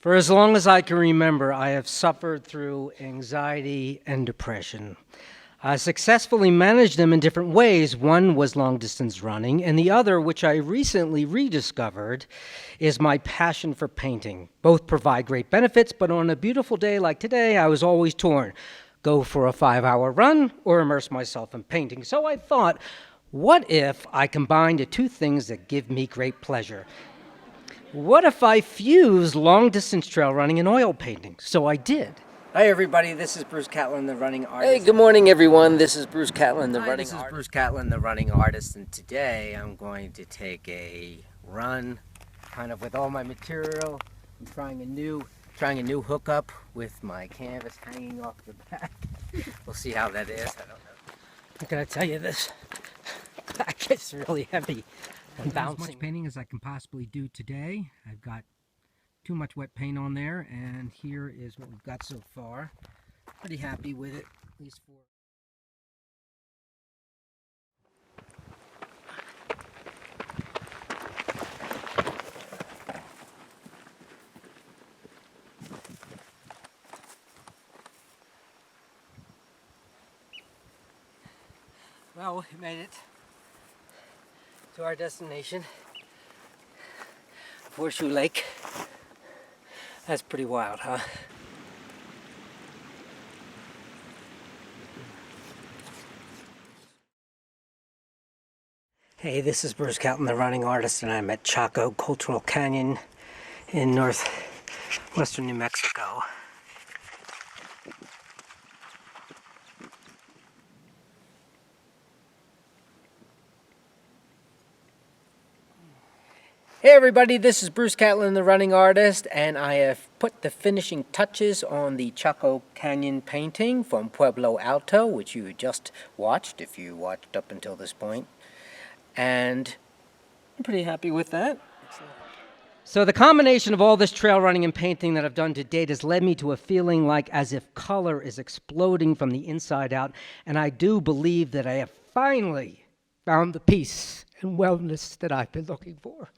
For as long as I can remember, I have suffered through anxiety and depression. I successfully managed them in different ways. One was long-distance running, and the other, which I recently rediscovered, is my passion for painting. Both provide great benefits, but on a beautiful day like today, I was always torn. Go for a 5-hour run or immerse myself in painting. So I thought, what if I combined the two things that give me great pleasure? What if I fused long-distance trail running and oil painting? So I did. Hi everybody, this is Bruce Catlin, the running artist. Hey, good morning everyone. This is Bruce Catlin, the running artist. This is Bruce Catlin, the running artist, and today I'm going to take a run, kind of with all my material. I'm trying a new hookup with my canvas hanging off the back. We'll see how that is. I don't know. I gotta tell you, this back is really heavy. I'm bouncing. As much painting as I can possibly do today. I've got too much wet paint on there, and here is what we've got so far. Pretty happy with it, at least for... Well, we made it to our destination, Horseshoe Lake. That's pretty wild, huh? Hey, this is Bruce Catlin, the running artist, and I'm at Chaco Cultural Canyon in northwestern New Mexico. Hey everybody, this is Bruce Catlin, the running artist, and I have put the finishing touches on the Chaco Canyon painting from Pueblo Alto, which you just watched, if you watched up until this point. And I'm pretty happy with that. So the combination of all this trail running and painting that I've done to date has led me to a feeling like as if color is exploding from the inside out, and I do believe that I have finally found the peace and wellness that I've been looking for.